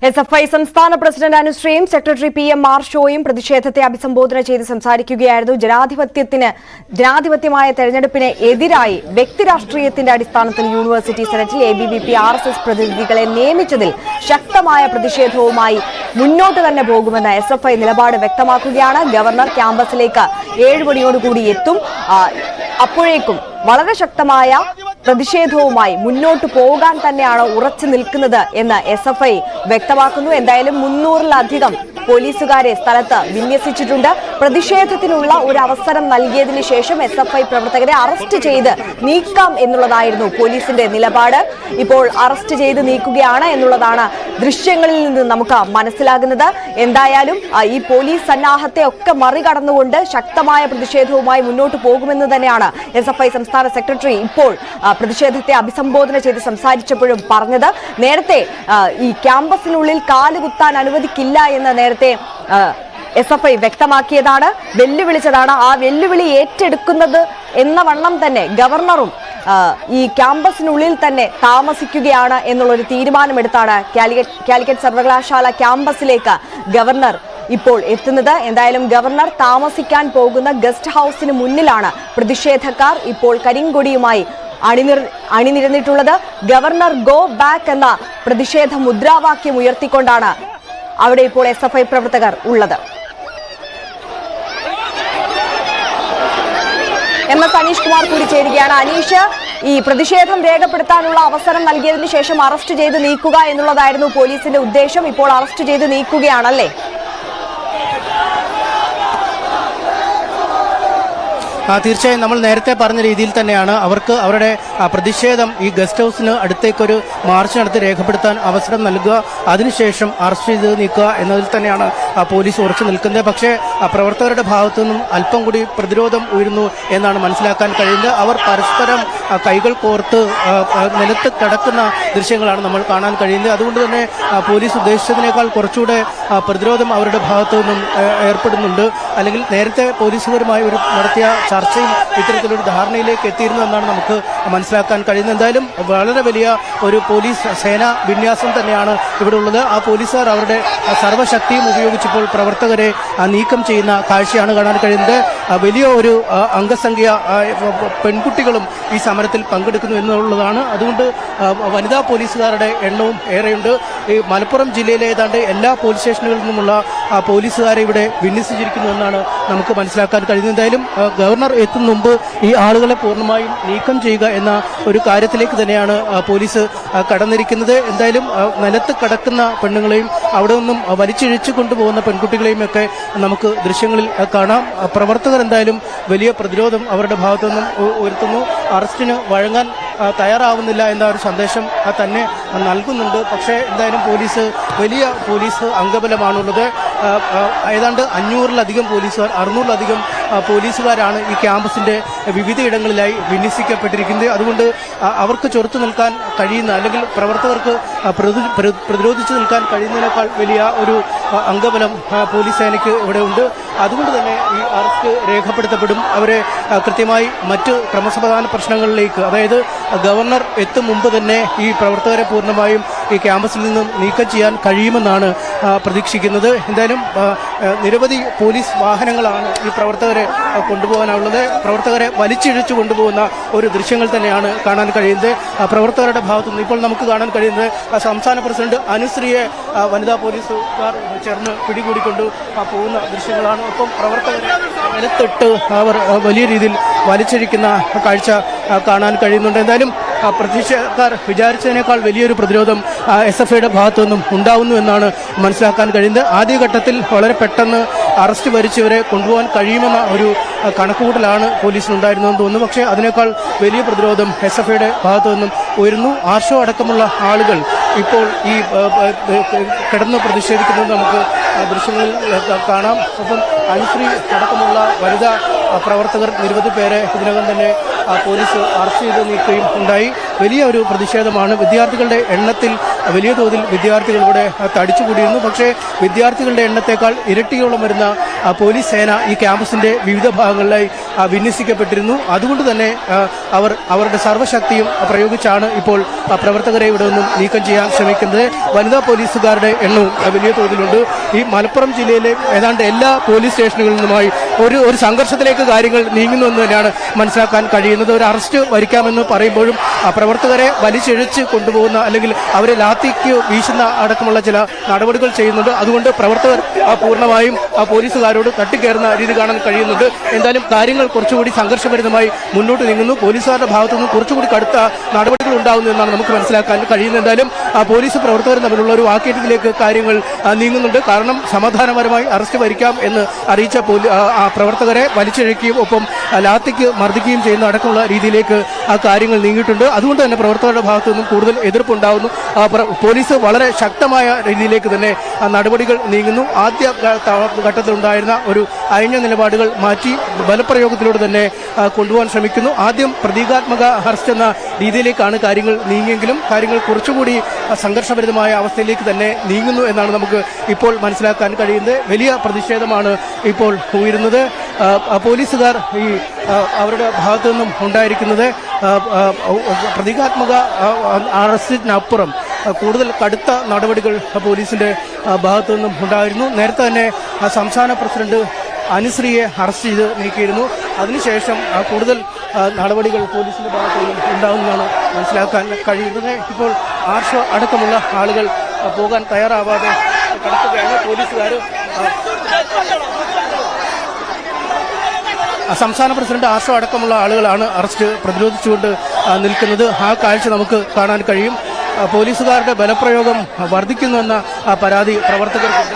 SFI സംസ്ഥാന president അനുശ്രീയും secretary PM മാർഷോയും പ്രതിഷേധത്തെ അഭിസംബോധന ചെയ്ത് സംസാരിക്കുകയായിരുന്നു. ജനാധിപത്യമായ തെരഞ്ഞെടുപ്പിന് എതിരായി വ്യക്തിരാഷ്ട്രീയത്തിന്റെ അടിസ്ഥാനത്തിൽ യൂണിവേഴ്സിറ്റി സെനറ്റിൽ ABVP RSS പ്രതിനിധികളെ നിയമിച്ചതിൽ ശക്തമായ പ്രതിഷേധവുമായി മുന്നോട്ട് തന്നെ പോകുമെന്ന് SFI നിലപാട് വ്യക്തമാക്കുകയാണ്. ഗവർണർ ക്യാമ്പസിലേക്ക് 7 മണിയോടുകൂടി എത്തും. അപ്പോഴേക്കും വളരെ ശക്തമായ പ്രതിഷേധവുമായി മുന്നോട്ട് പോകാൻ തന്നെയാണ് ഉറച്ചു നിൽക്കുന്നത് എന്ന് SFI വ്യക്തമാക്കുന്നു. എന്തായാലും 300-ലധികം പോലീസുകാരെ സ്ഥലത്ത് വിന്യസിച്ചിട്ടുണ്ട്. പ്രതിഷേധത്തിനുള്ള ഒരു അവസരം നൽകിയതിനു ശേഷം SFI പ്രവർത്തകരെ അറസ്റ്റ് ചെയ്ത് നീക്കാം എന്നുള്ളതായിരുന്നു പോലീസിന്റെ നിലപാട്. ഇപ്പോൾ അറസ്റ്റ് ചെയ്ത് നീക്കുകയാണ് എന്നുള്ളതാണ് ദൃശ്യങ്ങളിൽ നിന്ന് നമുക്ക് മനസ്സിലാകുന്നത്. എന്തായാലും ഈ പോലീസ് സന്നാഹത്തെ ഒക്കെ മറികടന്നുകൊണ്ട് ശക്തമായ പ്രതിഷേധവുമായി മുന്നോട്ട് പോകുമെന്ന് തന്നെയാണ് SFI സംസ്ഥാന സെക്രട്ടറി ഇപ്പോൾ പ്രതിഷേധത്തെ അഭിസംബോധന ചെയ്ത് സംസാരിച്ചപ്പോഴും പറഞ്ഞത്. നേരത്തെ ഈ ക്യാമ്പസിനുള്ളിൽ കാലുകുത്താൻ അനുവദിക്കില്ല എന്ന് നേരത്തെ SFI വ്യക്തമാക്കിയതാണ്, വെല്ലുവിളിച്ചതാണ്. ആ വെല്ലുവിളി ഏറ്റെടുക്കുന്നത് എന്ന വണ്ണം തന്നെ ഗവർണറും ഈ ക്യാമ്പസിനുള്ളിൽ തന്നെ താമസിക്കുകയാണ് എന്നുള്ളൊരു തീരുമാനമെടുത്താണ് കാലിക്കറ്റ് സർവകലാശാല ക്യാമ്പസിലേക്ക് ഗവർണർ ഇപ്പോൾ എത്തുന്നത്. എന്തായാലും ഗവർണർ താമസിക്കാൻ പോകുന്ന ഗസ്റ്റ് ഹൗസിന് മുന്നിലാണ് പ്രതിഷേധക്കാർ ഇപ്പോൾ കരിങ്കൊടിയുമായി അണിനിരന്നിട്ടുള്ളത്. ഗവർണർ ഗോ ബാക്ക് എന്ന പ്രതിഷേധ മുദ്രാവാക്യം ഉയർത്തിക്കൊണ്ടാണ് അവിടെ ഇപ്പോൾ SFI പ്രവർത്തകർ ഉള്ളത്. MS അനീഷ് കുമാർ കൂടി ചേരുകയാണ്. അനീഷ്, ഈ പ്രതിഷേധം രേഖപ്പെടുത്താനുള്ള അവസരം നൽകിയതിനു ശേഷം അറസ്റ്റ് ചെയ്ത് നീക്കുക എന്നുള്ളതായിരുന്നു പോലീസിന്റെ ഉദ്ദേശം. ഇപ്പോൾ അറസ്റ്റ് ചെയ്ത് നീക്കുകയാണല്ലേ? തീർച്ചയായും നമ്മൾ നേരത്തെ പറഞ്ഞ രീതിയിൽ തന്നെയാണ് അവർക്ക് അവരുടെ പ്രതിഷേധം ഈ ഗസ്റ്റ് ഹൗസിന് അടുത്തേക്കൊരു മാർച്ച് നടത്തി രേഖപ്പെടുത്താൻ അവസരം നൽകുക, അതിനുശേഷം അറസ്റ്റ് ചെയ്ത് നീക്കുക എന്നതിൽ തന്നെയാണ് പോലീസ് ഉറച്ചു നിൽക്കുന്നത്. പക്ഷേ പ്രവർത്തകരുടെ ഭാഗത്തു നിന്നും അല്പം കൂടി പ്രതിരോധം ഉയരുന്നു എന്നാണ് മനസ്സിലാക്കാൻ കഴിയുന്നത്. അവർ പരസ്പരം കൈകൾ കോർത്ത് നിലത്ത് കിടക്കുന്ന ദൃശ്യങ്ങളാണ് നമ്മൾ കാണാൻ കഴിയുന്നത്. അതുകൊണ്ട് തന്നെ പോലീസ് ഉദ്ദേശിച്ചതിനേക്കാൾ കുറച്ചുകൂടെ പ്രതിരോധം അവരുടെ ഭാഗത്തു നിന്നും ഏർപ്പെടുന്നുണ്ട്. അല്ലെങ്കിൽ നേരത്തെ പോലീസുകാരുമായി നടത്തിയ ചർച്ചയും ഇത്തരത്തിലൊരു ധാരണയിലേക്ക് എത്തിയിരുന്നു എന്നാണ് നമുക്ക് മനസ്സിലാക്കാൻ കഴിയുന്നത്. എന്തായാലും വളരെ വലിയ ഒരു പോലീസ് സേനാ വിന്യാസം തന്നെയാണ് ഇവിടെ ഉള്ളത്. ആ പോലീസുകാർ അവരുടെ സർവ്വശക്തിയും ഉപയോഗിച്ചപ്പോൾ പ്രവർത്തകരെ നീക്കം ചെയ്യുന്ന കാഴ്ചയാണ് കാണാൻ കഴിയുന്നത്. വലിയ ഒരു അംഗസംഖ്യ പെൺകുട്ടികളും ഈ സമരത്തിൽ പങ്കെടുക്കുന്നു എന്നുള്ളതാണ്. അതുകൊണ്ട് വനിതാ പോലീസുകാരുടെ എണ്ണവും ഏറെയുണ്ട്. ഈ മലപ്പുറം ജില്ലയിലെ ഏതാണ്ട് എല്ലാ പോലീസ് സ്റ്റേഷനുകളിൽ നിന്നുമുള്ള പോലീസുകാരെ ഇവിടെ വിന്യസിച്ചിരിക്കുന്നു എന്നാണ് നമുക്ക് മനസ്സിലാക്കാൻ കഴിയുന്നത്. എന്തായാലും ഗവർണർ എത്തും മുമ്പ് ഈ ആളുകളെ പൂർണ്ണമായും നീക്കം ചെയ്യുക എന്ന ഒരു കാര്യത്തിലേക്ക് തന്നെയാണ് പോലീസ് കടന്നിരിക്കുന്നത്. എന്തായാലും നിലത്ത് കിടക്കുന്ന പെണ്ണുങ്ങളെയും അവിടെ നിന്നും വലിച്ചിഴച്ചു കൊണ്ടുപോകുന്ന പെൺകുട്ടികളെയും ഒക്കെ നമുക്ക് ദൃശ്യങ്ങളിൽ കാണാം. പ്രവർത്തകർ എന്തായാലും വലിയ പ്രതിരോധം അവരുടെ ഭാഗത്തു നിന്നും ഉയർത്തുന്നു. അറസ്റ്റിന് വഴങ്ങാൻ തയ്യാറാവുന്നില്ല എന്ന ഒരു സന്ദേശം തന്നെ നൽകുന്നുണ്ട്. പക്ഷേ എന്തായാലും വലിയ പോലീസ് അംഗബലമാണുള്ളത്. ഏതാണ്ട് 500-ലധികം പോലീസുകാർ 600-ലധികം പോലീസുകാരാണ് ഈ ക്യാമ്പസിൻ്റെ വിവിധയിടങ്ങളിലായി വിന്യസിക്കപ്പെട്ടിരിക്കുന്നത്. അതുകൊണ്ട് അവർക്ക് ചെറുത്തു നിൽക്കാൻ കഴിയുന്ന, അല്ലെങ്കിൽ പ്രവർത്തകർക്ക് പ്രതിരോധിച്ചു നിൽക്കാൻ കഴിയുന്നതിനേക്കാൾ വലിയ ഒരു അംഗബലം പോലീസ് സേനയ്ക്ക് ഇവിടെ ഉണ്ട്. അതുകൊണ്ട് തന്നെ ഈ അറസ്റ്റ് രേഖപ്പെടുത്തപ്പെടും. അവരെ കൃത്യമായി മറ്റ് ക്രമസമാധാന പ്രശ്നങ്ങളിലേക്ക്, അതായത് ഗവർണർ എത്തും മുമ്പ് തന്നെ ഈ പ്രവർത്തകരെ പൂർണ്ണമായും ഈ ക്യാമ്പസിൽ നിന്നും നീക്കം ചെയ്യാൻ കഴിയുമെന്നാണ് പ്രതീക്ഷിക്കുന്നത്. എന്തായാലും നിരവധി പോലീസ് വാഹനങ്ങളാണ് ഈ പ്രവർത്തകരെ കൊണ്ടുപോകാനുള്ളത്. പ്രവർത്തകരെ വലിച്ചിഴച്ചു കൊണ്ടുപോകുന്ന ഒരു ദൃശ്യങ്ങൾ തന്നെയാണ് കാണാൻ കഴിയുന്നത്. പ്രവർത്തകരുടെ ഭാഗത്തുനിന്ന് ഇപ്പോൾ നമുക്ക് കാണാൻ കഴിയുന്നത് സംസ്ഥാന പ്രസിഡന്റ് അനുശ്രീയെ വനിതാ പോലീസുകാർ ചേർന്ന് പിടികൂടിക്കൊണ്ട് പോകുന്ന ദൃശ്യങ്ങളാണ്. ഒപ്പം പ്രവർത്തകരെ നിലത്തിട്ട് അവർ വലിയ രീതിയിൽ വലിച്ചിഴിക്കുന്ന കാഴ്ച കാണാൻ കഴിയുന്നുണ്ട്. എന്തായാലും പ്രതിഷേധക്കാർ വിചാരിച്ചതിനേക്കാൾ വലിയൊരു പ്രതിരോധം SFIയുടെ ഭാഗത്തു നിന്നും ഉണ്ടാവുന്നു എന്നാണ് മനസ്സിലാക്കാൻ കഴിയുന്നത്. ആദ്യഘട്ടത്തിൽ വളരെ പെട്ടെന്ന് അറസ്റ്റ് വരിച്ചവരെ കൊണ്ടുപോകാൻ കഴിയുമെന്ന ഒരു കണക്കുകൂട്ടലാണ് പോലീസിനുണ്ടായിരുന്നതെന്ന് തോന്നുന്നു. പക്ഷേ അതിനേക്കാൾ വലിയ പ്രതിരോധം SFIയുടെ ഭാഗത്തു നിന്നും ഉയരുന്നു. ആർഷോ അടക്കമുള്ള ആളുകൾ ഇപ്പോൾ ഈ കിടന്ന് പ്രതിഷേധിക്കുന്നത് നമുക്ക് ദൃശ്യങ്ങളിൽ കാണാം. ഒപ്പം അനുശ്രീ അടക്കമുള്ള വനിതാ പ്രവർത്തകർ നിരവധി പേരെ ഇതിനകം തന്നെ പോലീസ് അറസ്റ്റ് ചെയ്ത് നീക്കുകയും ഉണ്ടായി. വലിയ ഒരു പ്രതിഷേധമാണ്. വിദ്യാർത്ഥികളുടെ എണ്ണത്തിൽ വലിയ തോതിൽ വിദ്യാർത്ഥികൾ ഇവിടെ തടിച്ചുകൂടിയിരുന്നു. പക്ഷേ വിദ്യാർത്ഥികളുടെ എണ്ണത്തേക്കാൾ ഇരട്ടിയോളം വരുന്ന പോലീസ് സേന ഈ ക്യാമ്പസിന്റെ വിവിധ ഭാഗങ്ങളിലായി വിന്യസിക്കപ്പെട്ടിരുന്നു. അതുകൊണ്ട് തന്നെ അവരുടെ സർവ്വശക്തിയും പ്രയോഗിച്ചാണ് ഇപ്പോൾ പ്രവർത്തകരെ ഇവിടെ നിന്നും നീക്കം ചെയ്യാൻ ശ്രമിക്കുന്നത്. വനിതാ പോലീസുകാരുടെ എണ്ണവും വലിയ തോതിലുണ്ട്. ഈ മലപ്പുറം ജില്ലയിലെ ഏതാണ്ട് എല്ലാ പോലീസ് സ്റ്റേഷനുകളിൽ നിന്നുമായി ഒരു സംഘർഷത്തിലേക്ക് കാര്യങ്ങൾ നീങ്ങുന്നുവെന്ന് തന്നെയാണ് മനസ്സിലാക്കാൻ കഴിയുന്നത്. ഒരു അറസ്റ്റ് വരിക്കാമെന്ന് പറയുമ്പോഴും പ്രവർത്തകരെ വലിച്ചിഴച്ച് കൊണ്ടുപോകുന്ന അല്ലെങ്കിൽ അവരെ ലാത്തിക്ക് വീശുന്ന അടക്കമുള്ള ചില നടപടികൾ ചെയ്യുന്നുണ്ട്. അതുകൊണ്ട് പ്രവർത്തകർ പൂർണ്ണമായും പോലീസുകാരോട് തട്ടിക്കയറുന്ന രീതി കാണാൻ കഴിയുന്നുണ്ട്. എന്തായാലും കാര്യങ്ങൾ കുറച്ചുകൂടി സംഘർഷഭരിതമായി മുന്നോട്ട് നീങ്ങുന്നു. പോലീസുകാരുടെ ഭാഗത്തുനിന്ന് കുറച്ചുകൂടി കടുത്ത നടപടികൾ ഉണ്ടാകുന്നു എന്നാണ് നമുക്ക് മനസ്സിലാക്കാൻ കഴിയുന്നത്. എന്തായാലും പോലീസ് പ്രവർത്തകരും തമ്മിലുള്ള ഒരു വാക്കേറ്റത്തിലേക്ക് കാര്യങ്ങൾ നീങ്ങുന്നുണ്ട്. കാരണം സമാധാനപരമായി അറസ്റ്റ് വരിക്കാം എന്ന് അറിയിച്ച പ്രവർത്തകരെ വലിച്ചിഴക്കുകയും ഒപ്പം ലാത്തിക്ക് മർദ്ദിക്കുകയും ചെയ്യുന്ന അടക്കമുള്ള രീതിയിലേക്ക് കാര്യങ്ങൾ നീങ്ങിയിട്ടുണ്ട്. അതുകൊണ്ട് തന്നെ പ്രവർത്തകരുടെ ഭാഗത്തു നിന്നും കൂടുതൽ എതിർപ്പുണ്ടാകുന്നു. പോലീസ് വളരെ ശക്തമായ രീതിയിലേക്ക് തന്നെ നടപടികൾ നീങ്ങുന്നു. ആദ്യ ഘട്ടത്തിലുണ്ടായിരുന്ന ഒരു അയഞ്ഞ നിലപാടുകൾ മാറ്റി ബലപ്രയോഗത്തിലൂടെ തന്നെ കൊണ്ടുപോകാൻ ശ്രമിക്കുന്നു. ആദ്യം പ്രതീകാത്മക അറസ്റ്റ് എന്ന രീതിയിലേക്കാണ് കാര്യങ്ങൾ നീങ്ങിയെങ്കിലും കാര്യങ്ങൾ കുറച്ചുകൂടി സംഘർഷഭരിതമായ അവസ്ഥയിലേക്ക് തന്നെ നീങ്ങുന്നു എന്നാണ് നമുക്ക് ഇപ്പോൾ മനസ്സിലാക്കാൻ കഴിയുന്നത്. വലിയ പ്രതിഷേധമാണ് ഇപ്പോൾ ഉയരുന്നത്. പോലീസുകാർ ഈ അവരുടെ ഭാഗത്തു നിന്നും ഉണ്ടായിരിക്കുന്നത് പ്രതീകാത്മക അറസ്റ്റിനപ്പുറം കൂടുതൽ കടുത്ത നടപടികൾ പോലീസിന്റെ ഭാഗത്തു നിന്നും ഉണ്ടായിരുന്നു. നേരത്തെ തന്നെ സംസ്ഥാന പ്രസിഡന്റ് അനുശ്രീയെ അറസ്റ്റ് ചെയ്ത് നീക്കിയിരുന്നു. അതിനുശേഷം കൂടുതൽ നടപടികൾ പോലീസിന്റെ ഭാഗത്തു നിന്നും ഉണ്ടാകുമെന്നാണ് മനസ്സിലാക്കാൻ കഴിയുന്നത്. ഇപ്പോൾ ആർഷോ അടക്കമുള്ള ആളുകൾ പോകാൻ തയ്യാറാവാതെ കടക്കുകയാണ്. പോലീസുകാർ സംസ്ഥാന പ്രസിഡന്റ് ആർഷോ അടക്കമുള്ള ആളുകളാണ് അറസ്റ്റ് പ്രതിരോധിച്ചുകൊണ്ട് നിൽക്കുന്നത്. ആ കാഴ്ച നമുക്ക് കാണാൻ കഴിയും. പോലീസുകാരുടെ ബലപ്രയോഗം വർദ്ധിക്കുന്നുവെന്ന പരാതി പ്രവർത്തകർക്കുണ്ട്.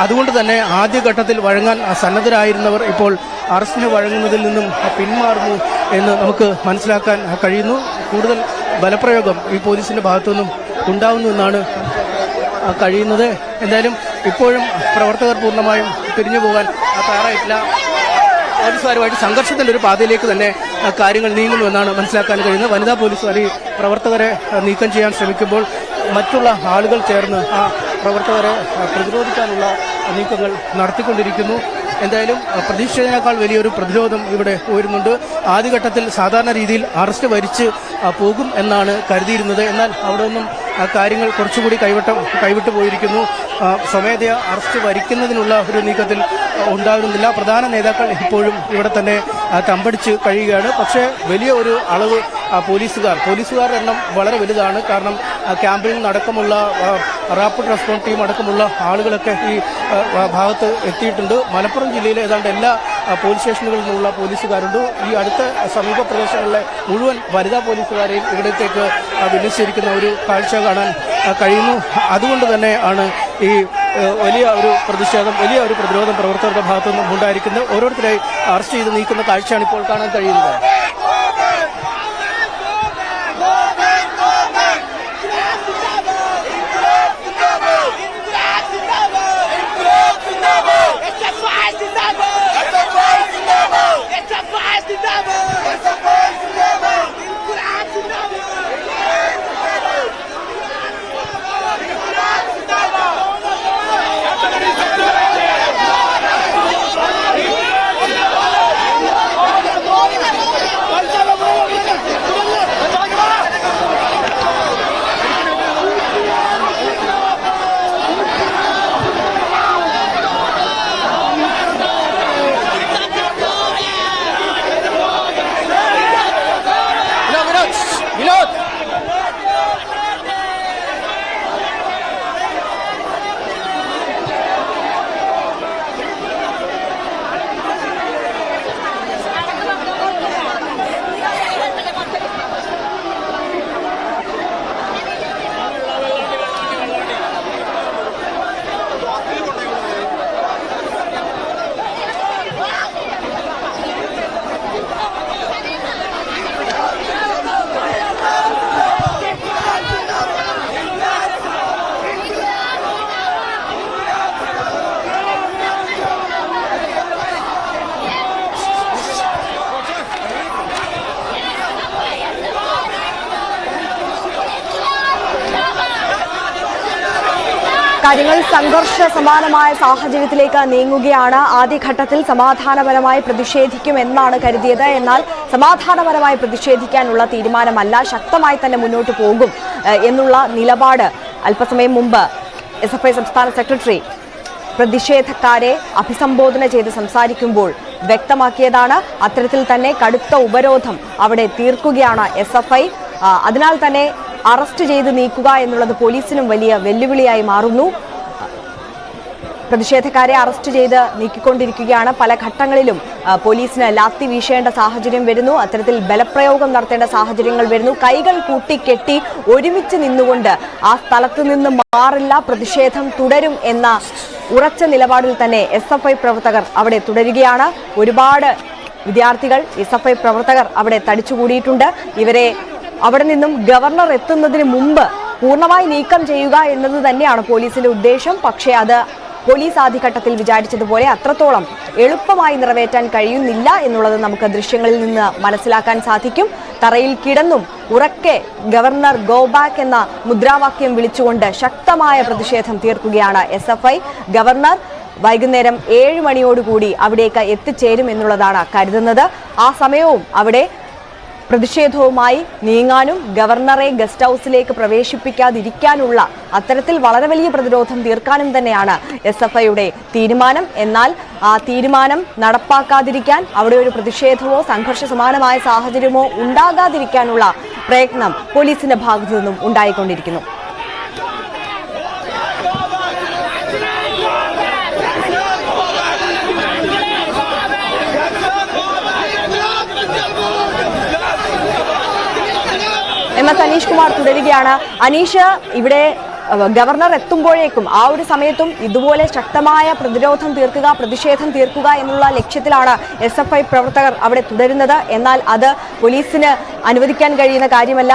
അതുകൊണ്ട് തന്നെ ആദ്യഘട്ടത്തിൽ വഴങ്ങാൻ സന്നദ്ധരായിരുന്നവർ ഇപ്പോൾ അറസ്റ്റിന് വഴങ്ങുന്നതിൽ നിന്നും പിന്മാറുന്നു എന്ന് നമുക്ക് മനസ്സിലാക്കാൻ കഴിയുന്നു. കൂടുതൽ ബലപ്രയോഗം ഈ പോലീസിന്റെ ഭാഗത്തു നിന്നും ഉണ്ടാവുന്നു എന്നാണ് കഴിയുന്നത്. എന്തായാലും ഇപ്പോഴും പ്രവർത്തകർ പൂർണ്ണമായും പിരിഞ്ഞു പോകാൻ തയ്യാറായിട്ടില്ല. പോലീസുകാരുമായിട്ട് സംഘർഷത്തിന്റെ ഒരു പാതയിലേക്ക് തന്നെ കാര്യങ്ങൾ നീങ്ങുന്നു എന്നാണ് മനസ്സിലാക്കാൻ കഴിയുന്നത്. വനിതാ പോലീസുകാർ ഈ പ്രവർത്തകരെ നീക്കം ചെയ്യാൻ ശ്രമിക്കുമ്പോൾ മറ്റുള്ള ആളുകൾ ചേർന്ന് ആ പ്രവർത്തകരെ പ്രതിരോധിക്കാനുള്ള നീക്കങ്ങൾ നടത്തിക്കൊണ്ടിരിക്കുന്നു. എന്തായാലും പ്രതീക്ഷിച്ചതിനേക്കാൾ വലിയൊരു പ്രതിരോധം ഇവിടെ ഉയരുന്നുണ്ട്. ആദ്യഘട്ടത്തിൽ സാധാരണ രീതിയിൽ അറസ്റ്റ് വരിച്ച് പോകും എന്നാണ് കരുതിയിരുന്നത്. എന്നാൽ അവിടെ നിന്നും കാര്യങ്ങൾ കുറച്ചുകൂടി കൈവിട്ടു പോയിരിക്കുന്നു. സ്വമേധയാ അറസ്റ്റ് വരിക്കുന്നതിനുള്ള ഒരു നീക്കത്തിൽ ഉണ്ടാകുന്നില്ല. പ്രധാന നേതാക്കൾ ഇപ്പോഴും ഇവിടെ തന്നെ തമ്പടിച്ച് കഴിയുകയാണ്. പക്ഷേ വലിയ ഒരു അളവ് പോലീസുകാരുടെ എണ്ണം വളരെ വലുതാണ്. കാരണം ക്യാമ്പിൽ അടക്കമുള്ള റാപ്പിഡ് റെസ്പോൺസ് ടീം അടക്കമുള്ള ആളുകളൊക്കെ ഈ ഭാഗത്ത് എത്തിയിട്ടുണ്ട്. മലപ്പുറം ജില്ലയിലെ ഏതാണ്ട് എല്ലാ പോലീസ് സ്റ്റേഷനുകളിൽ നിന്നുള്ള പോലീസുകാരുണ്ട്. ഈ അടുത്ത സമീപ പ്രദേശങ്ങളിലെ മുഴുവൻ വനിതാ പോലീസുകാരെയും ഇവിടത്തേക്ക് വിന്യസിച്ചിരിക്കുന്ന ഒരു കാഴ്ച കാണാൻ കഴിയുന്നു. അതുകൊണ്ട് തന്നെ ആണ് ഈ വലിയ ഒരു പ്രതിഷേധം, വലിയ ഒരു പ്രതിരോധം പ്രവർത്തകരുടെ ഭാഗത്തുനിന്നും ഉണ്ടായിരിക്കുന്നത്. ഓരോരുത്തരായി അറസ്റ്റ് ചെയ്ത് നീക്കുന്ന കാഴ്ചയാണ് ഇപ്പോൾ കാണാൻ കഴിയുന്നത്. കാര്യങ്ങൾ സംഘർഷ സമാനമായ സാഹചര്യത്തിലേക്ക് നീങ്ങുകയാണ്. ആദ്യഘട്ടത്തിൽ സമാധാനപരമായി പ്രതിഷേധിക്കുമെന്നാണ് കരുതിയത്. എന്നാൽ സമാധാനപരമായി പ്രതിഷേധിക്കാനുള്ള തീരുമാനമല്ല, ശക്തമായി തന്നെ മുന്നോട്ട് പോകും എന്നുള്ള നിലപാട് അല്പസമയം മുമ്പ് SFI സംസ്ഥാന സെക്രട്ടറി പ്രതിഷേധക്കാരെ അഭിസംബോധന ചെയ്ത് സംസാരിക്കുമ്പോൾ വ്യക്തമാക്കിയതാണ്. അത്തരത്തിൽ തന്നെ കടുത്ത ഉപരോധം അവിടെ തീർക്കുകയാണ് SFI. അതിനാൽ തന്നെ അറസ്റ്റ് ചെയ്ത് നീക്കുക എന്നുള്ളത് പോലീസിനും വലിയ വെല്ലുവിളിയായി മാറുന്നു. പ്രതിഷേധക്കാരെ അറസ്റ്റ് ചെയ്ത് നീക്കിക്കൊണ്ടിരിക്കുകയാണ്. പല ഘട്ടങ്ങളിലും പോലീസിന് ലാത്തി വീശേണ്ട സാഹചര്യം വരുന്നു. അത്തരത്തിൽ ബലപ്രയോഗം നടത്തേണ്ട സാഹചര്യങ്ങൾ വരുന്നു. കൈകൾ കൂട്ടിക്കെട്ടി ഒരുമിച്ച് നിന്നുകൊണ്ട് ആ സ്ഥലത്ത് നിന്ന് മാറില്ല, പ്രതിഷേധം തുടരും എന്ന ഉറച്ച നിലപാടിൽ തന്നെ SFI പ്രവർത്തകർ അവിടെ തുടരുകയാണ്. ഒരുപാട് വിദ്യാർത്ഥികൾ SFI പ്രവർത്തകർ അവിടെ തടിച്ചുകൂടിയിട്ടുണ്ട്. ഇവരെ അവിടെ നിന്നും ഗവർണർ എത്തുന്നതിന് മുമ്പ് പൂർണ്ണമായി നീക്കം ചെയ്യുക എന്നത് തന്നെയാണ് പോലീസിന്റെ ഉദ്ദേശം. പക്ഷേ അത് പോലീസ് ആദ്യഘട്ടത്തിൽ വിചാരിച്ചതുപോലെ അത്രത്തോളം എളുപ്പമായി നിറവേറ്റാൻ കഴിയുന്നില്ല എന്നുള്ളത് നമുക്ക് ദൃശ്യങ്ങളിൽ നിന്ന് മനസ്സിലാക്കാൻ സാധിക്കും. തറയിൽ കിടന്നും ഉറക്കെ ഗവർണർ ഗോ ബാക്ക് എന്ന മുദ്രാവാക്യം വിളിച്ചുകൊണ്ട് ശക്തമായ പ്രതിഷേധം തീർക്കുകയാണ് SFI. ഗവർണർ വൈകുന്നേരം 7 മണിയോടുകൂടി അവിടേക്ക് എത്തിച്ചേരും എന്നുള്ളതാണ് കരുതുന്നത്. ആ സമയവും അവിടെ പ്രതിഷേധവുമായി നീങ്ങാനും ഗവർണറെ ഗസ്റ്റ് ഹൗസിലേക്ക് പ്രവേശിപ്പിക്കാതിരിക്കാനുള്ള അത്തരത്തിൽ വളരെ വലിയ പ്രതിരോധം തീർക്കാനും തന്നെയാണ് SFIയുടെ തീരുമാനം. എന്നാൽ ആ തീരുമാനം നടപ്പാക്കാതിരിക്കാൻ, അവിടെ ഒരു പ്രതിഷേധമോ സംഘർഷ സമാനമായ സാഹചര്യമോ ഉണ്ടാകാതിരിക്കാനുള്ള പ്രയത്നം പോലീസിന്റെ ഭാഗത്തു നിന്നും ഉണ്ടായിക്കൊണ്ടിരിക്കുന്നു. MS അനീഷ് കുമാർ തുടരുകയാണ്. അനീഷ്, ഇവിടെ ഗവർണർ എത്തുമ്പോഴേക്കും ആ ഒരു സമയത്തും ഇതുപോലെ ശക്തമായ പ്രതിരോധം തീർക്കുക, പ്രതിഷേധം തീർക്കുക എന്നുള്ള ലക്ഷ്യത്തിലാണ് SFI പ്രവർത്തകർ അവിടെ തുടരുന്നത്. എന്നാൽ അത് പോലീസിന് അനുവദിക്കാൻ കഴിയുന്ന കാര്യമല്ല.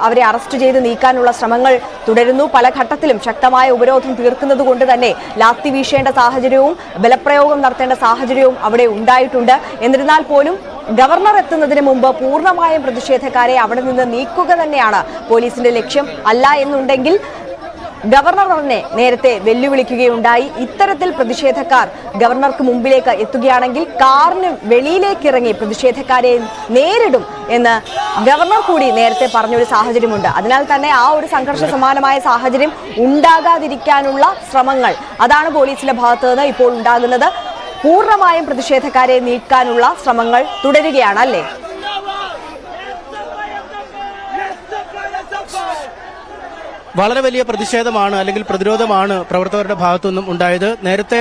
അവരെ അറസ്റ്റ് ചെയ്ത് നീക്കാനുള്ള ശ്രമങ്ങൾ തുടരുന്നു. പല ഘട്ടത്തിലും ശക്തമായ ഉപരോധം തീർക്കുന്നത് കൊണ്ട് തന്നെ ലാത്തി വീശേണ്ട സാഹചര്യവും ബലപ്രയോഗം നടത്തേണ്ട സാഹചര്യവും അവിടെ ഉണ്ടായിട്ടുണ്ട്. എന്നിരുന്നാൽ പോലും ഗവർണർ എത്തുന്നതിന് മുമ്പ് പൂർണ്ണമായും പ്രതിഷേധക്കാരെ അവിടെ നിന്ന് നീക്കുക തന്നെയാണ് പോലീസിന്റെ ലക്ഷ്യം. അല്ല എന്നുണ്ടെങ്കിൽ ഗവർണർ തന്നെ നേരത്തെ വെല്ലുവിളിക്കുകയുണ്ടായി. ഇത്തരത്തിൽ പ്രതിഷേധക്കാർ ഗവർണർക്ക് മുമ്പിലേക്ക് എത്തുകയാണെങ്കിൽ കാറിന് വെളിയിലേക്ക് ഇറങ്ങി പ്രതിഷേധക്കാരെ നേരിടും എന്ന് ഗവർണർ കൂടി നേരത്തെ പറഞ്ഞൊരു സാഹചര്യമുണ്ട്. അതിനാൽ തന്നെ ആ ഒരു സംഘർഷ സമാനമായ സാഹചര്യം ഉണ്ടാകാതിരിക്കാനുള്ള ശ്രമങ്ങൾ അതാണ് പോലീസിന്റെ ഭാഗത്തു നിന്ന് ഇപ്പോൾ ഉണ്ടാകുന്നത്. പൂർണ്ണമായും പ്രതിഷേധക്കാരെ നീക്കാനുള്ള ശ്രമങ്ങൾ തുടരുകയാണ്, അല്ലേ? വളരെ വലിയ പ്രതിഷേധമാണ് അല്ലെങ്കിൽ പ്രതിരോധമാണ് പ്രവർത്തകരുടെ ഭാഗത്തുനിന്നും ഉണ്ടായത്. നേരത്തെ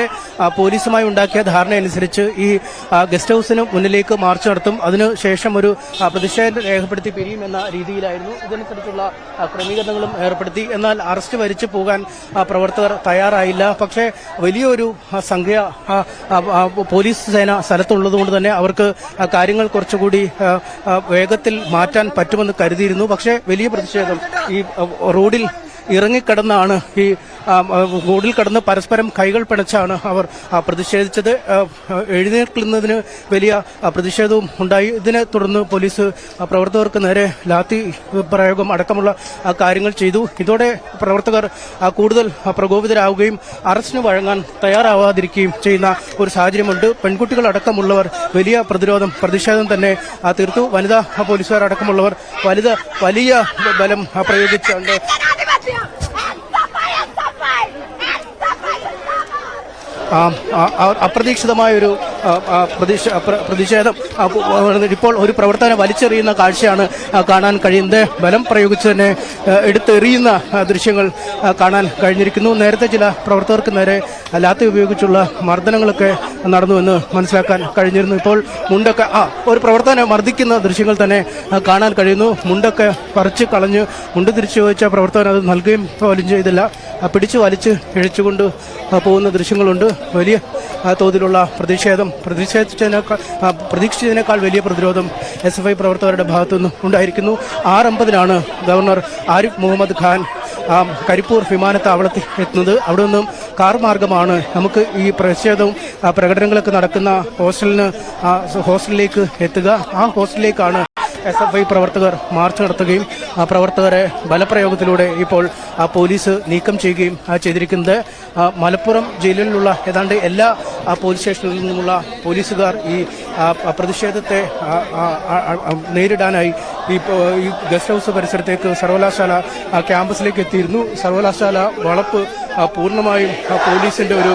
പോലീസുമായി ഉണ്ടാക്കിയ ധാരണ അനുസരിച്ച് ഈ ഗസ്റ്റ് ഹൌസിന് മുന്നിലേക്ക് മാർച്ച് നടത്തും, അതിനുശേഷം ഒരു പ്രതിഷേധം രേഖപ്പെടുത്തി പിരിയുമെന്ന രീതിയിലായിരുന്നു. ഇതനുസരിച്ചുള്ള ക്രമീകരണങ്ങളും ഏർപ്പെടുത്തി. എന്നാൽ അറസ്റ്റ് വരിച്ചു പോകാൻ പ്രവർത്തകർ തയ്യാറായില്ല. പക്ഷേ വലിയൊരു സംഖ്യ പോലീസ് സേന സ്ഥലത്തുള്ളതുകൊണ്ട് തന്നെ അവർക്ക് കാര്യങ്ങൾ കുറച്ചുകൂടി വേഗത്തിൽ മാറ്റാൻ പറ്റുമെന്ന് കരുതിയിരുന്നു. പക്ഷേ വലിയ പ്രതിഷേധം ഈ റോഡിൽ ഇറങ്ങിക്കിടന്നാണ് ഈ റോഡിൽ കടന്ന് പരസ്പരം കൈകൾ പിണച്ചാണ് അവർ പ്രതിഷേധിച്ചത്. എഴുന്നേൽക്കുന്നതിന് വലിയ പ്രതിഷേധവും ഉണ്ടായി. ഇതിനെ തുടർന്ന് പോലീസ് പ്രവർത്തകർക്ക് നേരെ ലാത്തി പ്രയോഗം അടക്കമുള്ള കാര്യങ്ങൾ ചെയ്തു. ഇതോടെ പ്രവർത്തകർ കൂടുതൽ പ്രകോപിതരാവുകയും അറസ്റ്റിന് വഴങ്ങാൻ തയ്യാറാവാതിരിക്കുകയും ചെയ്യുന്ന ഒരു സാഹചര്യമുണ്ട്. പെൺകുട്ടികൾ അടക്കമുള്ളവർ വലിയ പ്രതിഷേധം തന്നെ തീർത്തു. വനിതാ പോലീസുകാർ അടക്കമുള്ളവർ വലിയ ബലം പ്രയോഗിച്ചുകൊണ്ട് അപ്രതീക്ഷിതമായൊരു പ്രതിഷേധം ഇപ്പോൾ ഒരു പ്രവർത്തനം വലിച്ചെറിയുന്ന കാഴ്ചയാണ് കാണാൻ കഴിയുന്നത്. ബലം പ്രയോഗിച്ച് തന്നെ എടുത്തെറിയുന്ന ദൃശ്യങ്ങൾ കാണാൻ കഴിഞ്ഞിരിക്കുന്നു. നേരത്തെ ചില പ്രവർത്തകർക്ക് നേരെ ലാത്തി ഉപയോഗിച്ചുള്ള മർദ്ദനങ്ങളൊക്കെ നടന്നുവെന്ന് മനസ്സിലാക്കാൻ കഴിഞ്ഞിരുന്നു. ഇപ്പോൾ മുണ്ടൊക്കെ ഒരു പ്രവർത്തനം മർദ്ദിക്കുന്ന ദൃശ്യങ്ങൾ തന്നെ കാണാൻ കഴിയുന്നു. മുണ്ടൊക്കെ പറിച്ച് കളഞ്ഞ് മുണ്ട് തിരിച്ചു ചോദിച്ച പ്രവർത്തകൻ അത് നൽകുകയും പോലും ചെയ്തില്ല. പിടിച്ചു വലിച്ച് ഇഴച്ചുകൊണ്ട് പോകുന്ന ദൃശ്യങ്ങളുണ്ട്. വലിയ തോതിലുള്ള പ്രതീക്ഷിച്ചതിനേക്കാൾ വലിയ പ്രതിരോധം SFI പ്രവർത്തകരുടെ ഭാഗത്തുനിന്ന് ഉണ്ടായിരിക്കുന്നു. 6:50 ഗവർണർ ആരിഫ് മുഹമ്മദ് ഖാൻ കരിപ്പൂർ വിമാനത്താവളത്തിൽ എത്തുന്നത്. അവിടെ നിന്നും കാർ മാർഗമാണ് നമുക്ക് ഈ പ്രതിഷേധവും പ്രകടനങ്ങളൊക്കെ നടക്കുന്ന ഹോസ്റ്റലിലേക്ക് എത്തുക. ആ ഹോസ്റ്റലിലേക്കാണ് SFI പ്രവർത്തകർ മാർച്ച് നടത്തുകയും ആ പ്രവർത്തകരെ ബലപ്രയോഗത്തിലൂടെ ഇപ്പോൾ പോലീസ് നീക്കം ചെയ്യുകയും ചെയ്തിരിക്കുന്നത്. മലപ്പുറം ജില്ലയിലുള്ള ഏതാണ്ട് എല്ലാ പോലീസ് സ്റ്റേഷനിൽ നിന്നുമുള്ള പോലീസുകാർ ഈ പ്രതിഷേധത്തെ നേരിടാനായി ഈ ഗസ്റ്റ് ഹൗസ് പരിസരത്തേക്ക് സർവകലാശാല ക്യാമ്പസിലേക്ക് എത്തിയിരുന്നു. സർവകലാശാല വളപ്പ് പൂർണ്ണമായും പോലീസിന്റെ ഒരു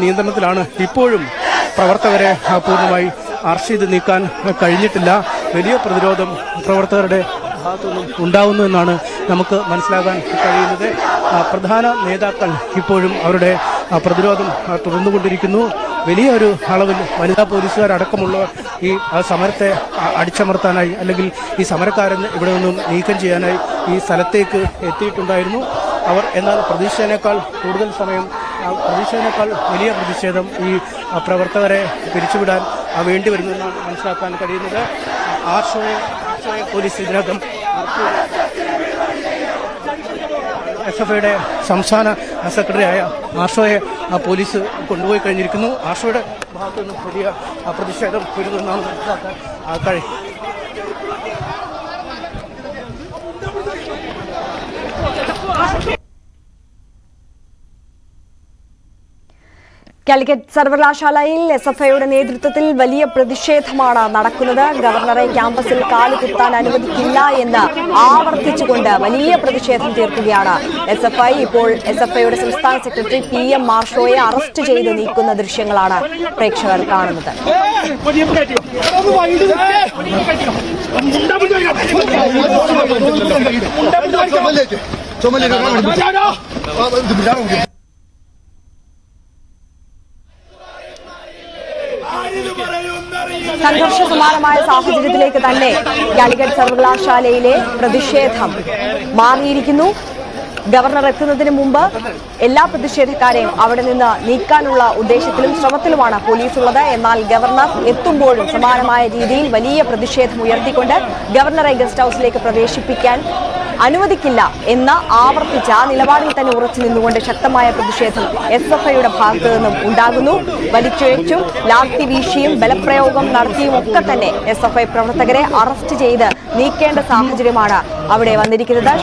നിയന്ത്രണത്തിലാണ്. ഇപ്പോഴും പ്രവർത്തകരെ പൂർണ്ണമായി അറസ്റ്റ് ചെയ്ത് നീക്കാൻ കഴിഞ്ഞിട്ടില്ല. വലിയ പ്രതിരോധം പ്രവർത്തകരുടെ ഭാഗത്തുനിന്നും ഉണ്ടാവുന്നു എന്നാണ് നമുക്ക് മനസ്സിലാക്കാൻ കഴിയുന്നത്. പ്രധാന നേതാക്കൾ ഇപ്പോഴും അവരുടെ പ്രതിരോധം തുടർന്നുകൊണ്ടിരിക്കുന്നു. വലിയ ഒരു അളവിൽ വനിതാ പോലീസുകാരടക്കമുള്ളവർ ഈ സമരത്തെ അടിച്ചമർത്താനായി അല്ലെങ്കിൽ ഈ സമരക്കാരൻ ഇവിടെ നിന്നും നീക്കം ചെയ്യാനായി ഈ സ്ഥലത്തേക്ക് എത്തിയിട്ടുണ്ടായിരുന്നു. അവർ എന്നാൽ പ്രതീക്ഷേനേക്കാൾ കൂടുതൽ സമയം പ്രതീക്ഷേനേക്കാൾ വലിയ പ്രതിഷേധം ഈ പ്രവർത്തകരെ പിരിച്ചുവിടാൻ വേണ്ടി വരുന്നതെന്നാണ് മനസ്സിലാക്കാൻ കഴിയുന്നത്. ആർഷോയെ പോലീസ് ഇതിനകം SFIയുടെ സംസ്ഥാന സെക്രട്ടറിയായ ആർഷോയെ പോലീസ് കൊണ്ടുപോയി കഴിഞ്ഞിരിക്കുന്നു. ആർഷോയുടെ ഭാഗത്തു നിന്നും വലിയ പ്രതിഷേധം വരുന്നതെന്നാണ് മനസ്സിലാക്കാൻ കഴിയും. കാലിക്കറ്റ് സർവകലാശാലയിൽ SFIയുടെ നേതൃത്വത്തിൽ വലിയ പ്രതിഷേധമാണ് നടക്കുന്നത്. ഗവർണറെ ക്യാമ്പസിൽ കാലുകുത്താൻ അനുവദിക്കില്ല എന്ന് ആവർത്തിച്ചുകൊണ്ട് വലിയ പ്രതിഷേധം തീർക്കുകയാണ് SFI. ഇപ്പോൾ SFIയുടെ സംസ്ഥാന സെക്രട്ടറി PM മാർഷോയെ അറസ്റ്റ് ചെയ്ത് നീക്കുന്ന ദൃശ്യങ്ങളാണ് പ്രേക്ഷകർ കാണുന്നത്. സംഘർഷ സമാനമായ സാഹചര്യത്തിലേക്ക് തന്നെ കാലിക്കറ്റ് സർവകലാശാലയിലെ പ്രതിഷേധം മാറിയിരിക്കുന്നു. ഗവർണർ എത്തുന്നതിന് മുമ്പ് എല്ലാ പ്രതിഷേധക്കാരെയും അവിടെ നിന്ന് നീക്കാനുള്ള ഉദ്ദേശത്തിലും ശ്രമത്തിലുമാണ് പോലീസ് ഉള്ളത്. എന്നാൽ ഗവർണർ എത്തുമ്പോഴും സമാനമായ രീതിയിൽ വലിയ പ്രതിഷേധം ഉയർത്തിക്കൊണ്ട് ഗവർണറെ ഗസ്റ്റ് ഹൌസിലേക്ക് പ്രവേശിപ്പിക്കാൻ അനുവദിക്കില്ല എന്ന് ആവർത്തിച്ച ആ നിലപാടിൽ തന്നെ ഉറച്ചു നിന്നുകൊണ്ട് ശക്തമായ പ്രതിഷേധം SFIയുടെ ഭാഗത്തു നിന്നും ഉണ്ടാകുന്നു. വലിച്ചിഴച്ചും ലാത്തി വീശിയും ബലപ്രയോഗം നടത്തിയും ഒക്കെ തന്നെ SFI പ്രവർത്തകരെ അറസ്റ്റ് ചെയ്ത് നീക്കേണ്ട സാഹചര്യമാണ് അവിടെ വന്നിരിക്കുന്നത്.